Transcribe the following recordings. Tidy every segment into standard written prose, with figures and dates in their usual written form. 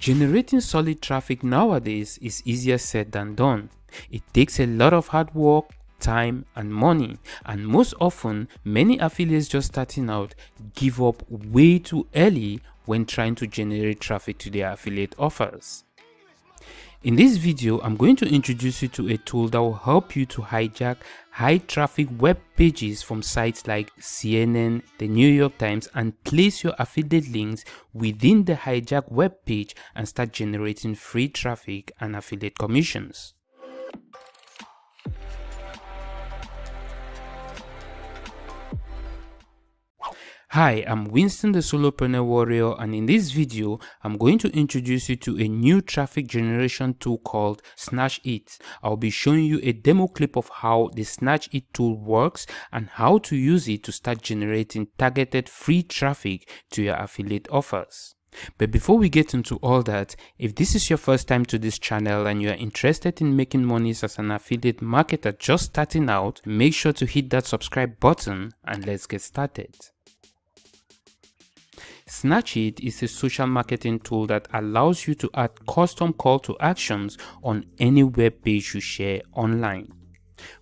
Generating solid traffic nowadays is easier said than done. It takes a lot of hard work, time and money, and most often many affiliates just starting out give up way too early when trying to generate traffic to their affiliate offers. In this video, I'm going to introduce you to a tool that will help you to hijack high traffic web pages from sites like CNN, the New York Times, and place your affiliate links within the hijack web page and start generating free traffic and affiliate commissions. Hi, I'm Winston the Solopreneur Warrior, and in this video, I'm going to introduce you to a new traffic generation tool called Snatchit. I'll be showing you a demo clip of how the Snatchit tool works and how to use it to start generating targeted free traffic to your affiliate offers. But before we get into all that, if this is your first time to this channel and you are interested in making money as an affiliate marketer just starting out, make sure to hit that subscribe button and let's get started. Snatchit is a social marketing tool that allows you to add custom call to actions on any web page you share online.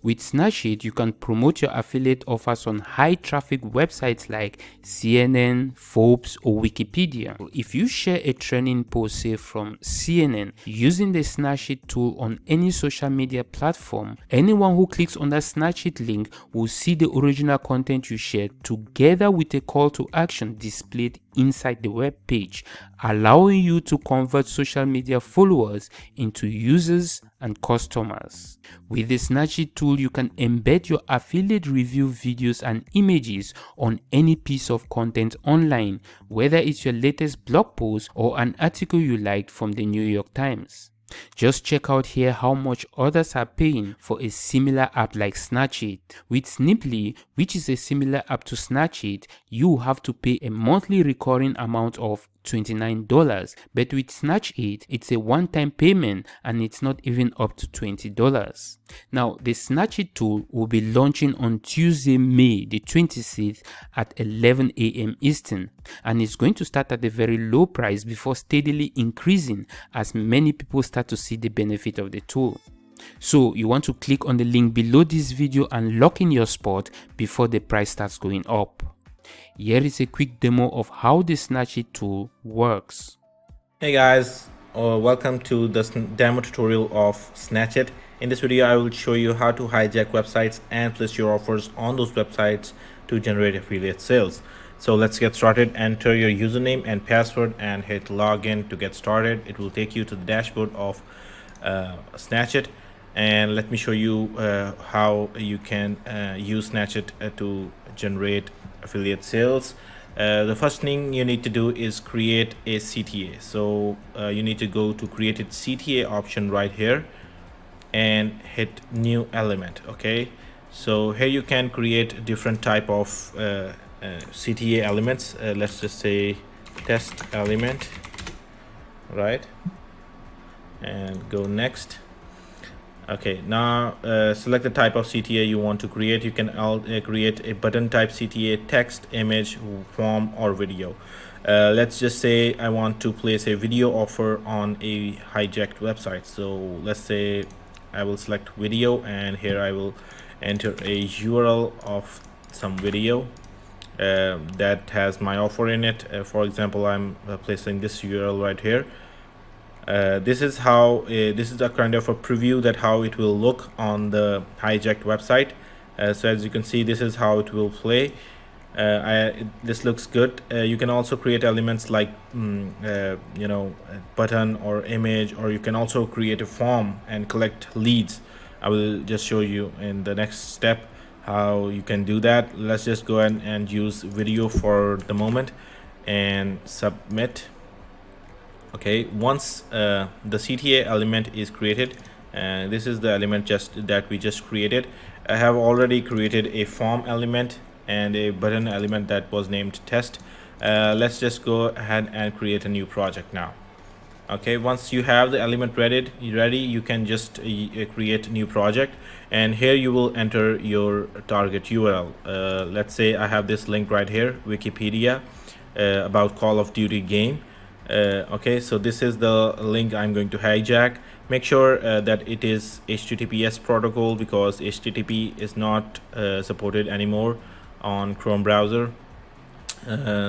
With Snatchit, you can promote your affiliate offers on high traffic websites like CNN, Forbes, or Wikipedia. If you share a trending post, say from CNN, using the Snatchit tool on any social media platform, anyone who clicks on that Snatchit link will see the original content you shared together with a call to action displayed inside the web page, allowing you to convert social media followers into users and customers. With the Snatchit tool, you can embed your affiliate review videos and images on any piece of content online, whether it's your latest blog post or an article you liked from the New York Times. Just check out here how much others are paying for a similar app like Snatchit. With Snipply, which is a similar app to Snatchit, you have to pay a monthly recurring amount of $29, but with Snatchit, it's a one-time payment and it's not even up to $20. Now, the Snatchit tool will be launching on Tuesday, May the 26th at 11 a.m. Eastern, and it's going to start at a very low price before steadily increasing as many people start to see the benefit of the tool. So you want to click on the link below this video and lock in your spot before the price starts going up. Here is a quick demo of how the Snatchit tool works. Hey guys, welcome to this demo tutorial of Snatchit. In this video, I will show you how to hijack websites and place your offers on those websites to generate affiliate sales. So let's get started. Enter your username and password and hit login to get started. It will take you to the dashboard of Snatchit. And let me show you how you can use Snatchit to generate affiliate sales. The first thing you need to do is create a CTA. So you need to go to created CTA option right here and hit new element. Okay, so here you can create different type of CTA elements. Let's just say test element, right? And go next. Okay, now select the type of CTA you want to create. You can create a button type CTA, text, image, form, or video. Let's just say I want to place a video offer on a hijacked website. So let's say I will select video, and here I will enter a URL of some video that has my offer in it. For example, I'm placing this URL right here. This is how this is a kind of a preview that how it will look on the hijacked website. So as you can see, this is how it will play. This looks good. You can also create elements like button or image, or you can also create a form and collect leads. I will just show you in the next step how you can do that. Let's just go ahead and use video for the moment and submit. Okay, once the CTA element is created, this is the element that we just created. I have already created a form element and a button element that was named test. Let's just go ahead and create a new project now. Okay, once you have the element ready, you can just create a new project, and here you will enter your target URL. Let's say I have this link right here, Wikipedia, about Call of Duty game. Okay, so this is the link I'm going to hijack. Make sure that it is HTTPS protocol, because HTTP is not supported anymore on Chrome browser.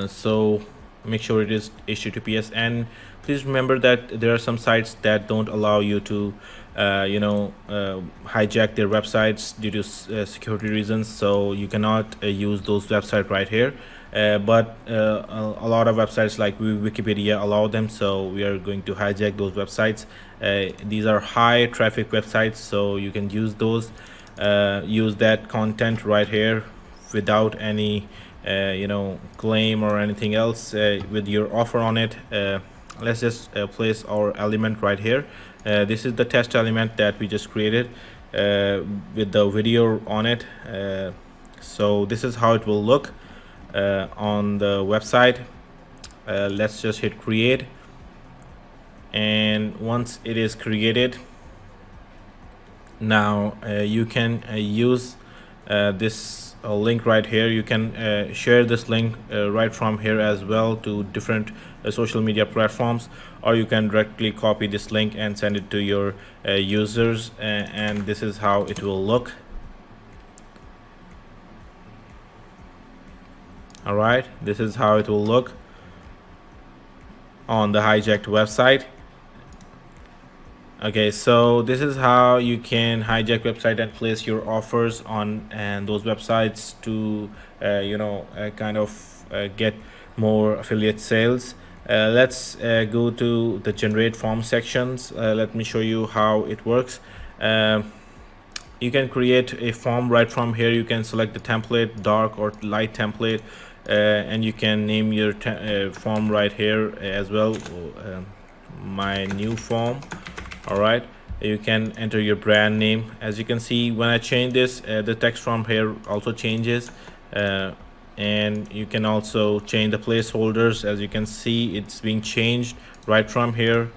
So make sure it is HTTPS, and please remember that there are some sites that don't allow you to hijack their websites due to security reasons, so you cannot use those websites right here. But a lot of websites like Wikipedia allow them, so we are going to hijack those websites. These are high traffic websites, so you can use those, use that content right here without any claim or anything else with your offer on it. Let's just place our element right here. This is the test element that we just created with the video on it. So this is how it will look on the website. Let's just hit create, and once it is created, now you can use this link right here. You can share this link right from here as well to different social media platforms, or you can directly copy this link and send it to your users, and this is how it will look. All right, this is how it will look on the hijacked website. Okay, so this is how you can hijack website and place your offers on and those websites to get more affiliate sales. Let's go to the generate form sections. Let me show you how it works. You can create a form right from here. You can select the template, dark or light template, and you can name your form right here as well. My new form. All right, you can enter your brand name. As you can see, when I change this, the text from here also changes, and you can also change the placeholders. As you can see, it's being changed right from here,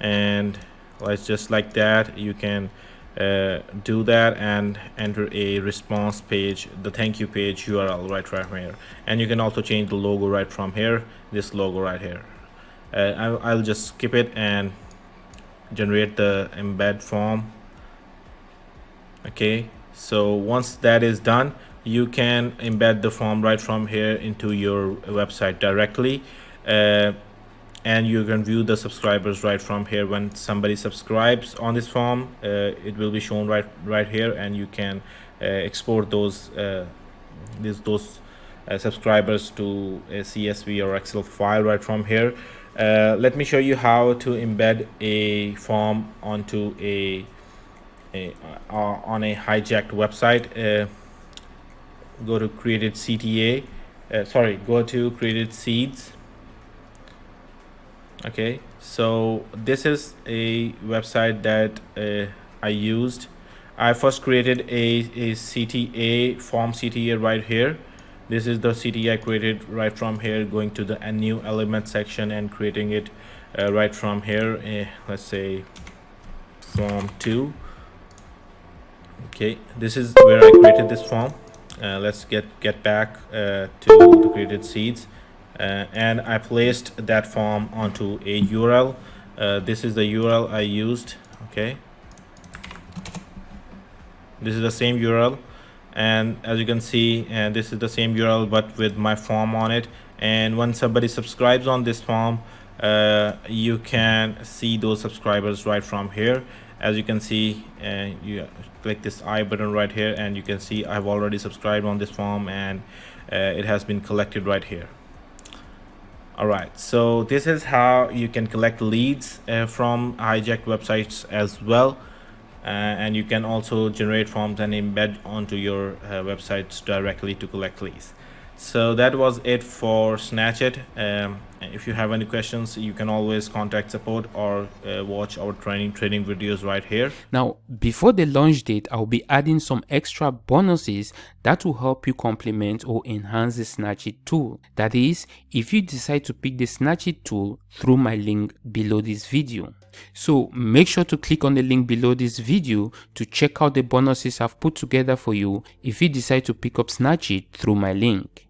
and it's just like that. You can do that and enter a response page, the thank you page URL right from here, and you can also change the logo right from here, this logo right here. I'll just skip it and generate the embed form. Okay, so once that is done, you can embed the form right from here into your website directly, and you can view the subscribers right from here. When somebody subscribes on this form, it will be shown right here, and you can export those subscribers to a CSV or Excel file right from here. Let me show you how to embed a form onto on a hijacked website. Go to created CTA. Go to created seeds. Okay, so this is a website that I used. I first created a CTA form, CTA right here. This is the CTA I created right from here, going to the new element section and creating it right from here. Let's say form 2. Okay, this is where I created this form. Let's get back to the created seeds, and I placed that form onto a URL. This is the URL I used. Okay, this is the same URL, and as you can see, this is the same URL but with my form on it. And when somebody subscribes on this form, you can see those subscribers right from here. As you can see, you click this I button right here, and you can see I've already subscribed on this form, and it has been collected right here. All right, so this is how you can collect leads from hijacked websites as well. And you can also generate forms and embed onto your websites directly to collect leads. So that was it for Snatchit. If you have any questions, you can always contact support or watch our training videos right here. Now, before the launch date, I'll be adding some extra bonuses that will help you complement or enhance the Snatchit tool. That is, if you decide to pick the Snatchit tool through my link below this video. So make sure to click on the link below this video to check out the bonuses I've put together for you if you decide to pick up Snatchit through my link.